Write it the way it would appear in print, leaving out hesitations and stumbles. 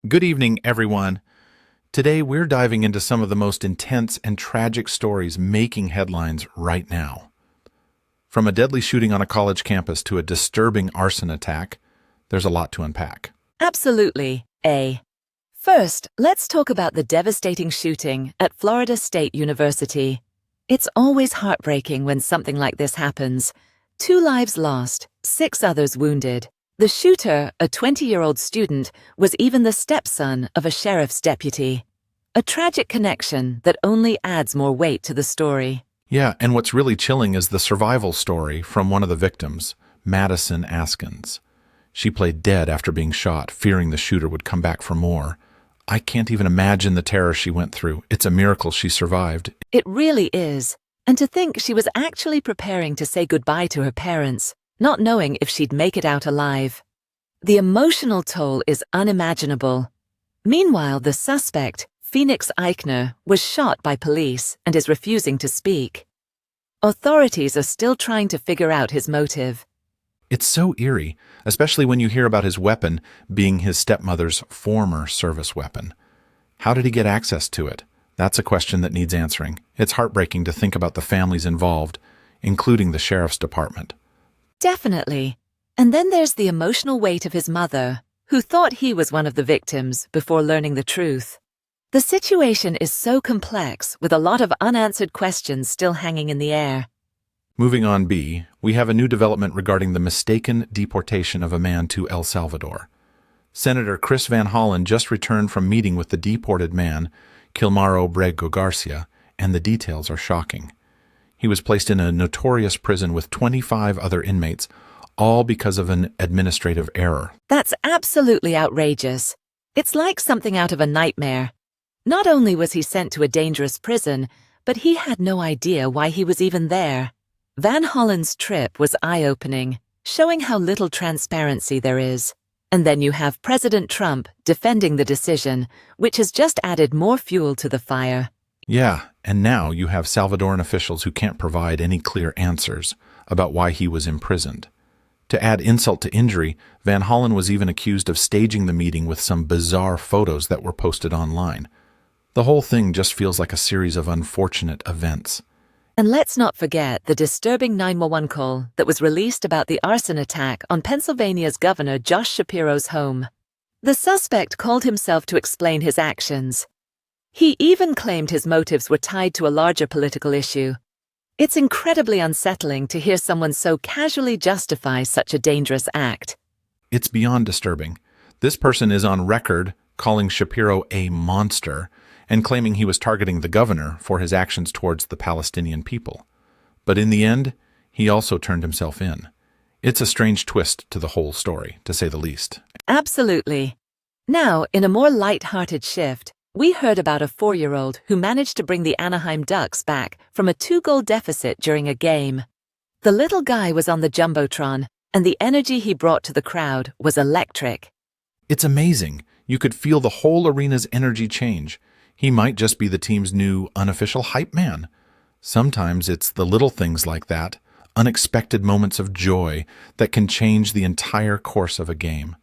Good evening, everyone. Today, we're diving into some of the most intense and tragic stories making headlines right now. From a deadly shooting on a college campus to a disturbing arson attack, there's a lot to unpack. Absolutely, A. First, let's talk about the devastating shooting at Florida State University. It's always heartbreaking when something like this happens. 2 lives lost, 6 others wounded. The shooter, a 20-year-old student, was even the stepson of a sheriff's deputy. A tragic connection that only adds more weight to the story. Yeah, and what's really chilling is the survival story from one of the victims, Madison Askins. She played dead after being shot, fearing the shooter would come back for more. I can't even imagine the terror she went through. It's a miracle she survived. It really is. And to think she was actually preparing to say goodbye to her parents, not knowing if she'd make it out alive. The emotional toll is unimaginable. Meanwhile, the suspect, Phoenix Eichner, was shot by police and is refusing to speak. Authorities are still trying to figure out his motive. It's so eerie, especially when you hear about his weapon being his stepmother's former service weapon. How did he get access to it? That's a question that needs answering. It's heartbreaking to think about the families involved, including the sheriff's department. Definitely. And then there's the emotional weight of his mother, who thought he was one of the victims before learning the truth. The situation is so complex, with a lot of unanswered questions still hanging in the air. Moving on, B, we have a new development regarding the mistaken deportation of a man to El Salvador. Senator Chris Van Hollen just returned from meeting with the deported man, Kilmaro Brego Garcia, and the details are shocking. He was placed in a notorious prison with 25 other inmates, all because of an administrative error. That's absolutely outrageous. It's like something out of a nightmare. Not only was he sent to a dangerous prison, but he had no idea why he was even there. Van Hollen's trip was eye-opening, showing how little transparency there is. And then you have President Trump defending the decision, which has just added more fuel to the fire. Yeah, and now you have Salvadoran officials who can't provide any clear answers about why he was imprisoned. To add insult to injury, Van Hollen was even accused of staging the meeting with some bizarre photos that were posted online. The whole thing just feels like a series of unfortunate events. And let's not forget the disturbing 911 call that was released about the arson attack on Pennsylvania's Governor Josh Shapiro's home. The suspect called himself to explain his actions. He even claimed his motives were tied to a larger political issue. It's incredibly unsettling to hear someone so casually justify such a dangerous act. It's beyond disturbing. This person is on record calling Shapiro a monster and claiming he was targeting the governor for his actions towards the Palestinian people. But in the end, he also turned himself in. It's a strange twist to the whole story, to say the least. Absolutely. Now, in a more light-hearted shift, we heard about a 4-year-old who managed to bring the Anaheim Ducks back from a 2-goal deficit during a game. The little guy was on the Jumbotron, and the energy he brought to the crowd was electric. It's amazing. You could feel the whole arena's energy change. He might just be the team's new unofficial hype man. Sometimes it's the little things like that, unexpected moments of joy, that can change the entire course of a game.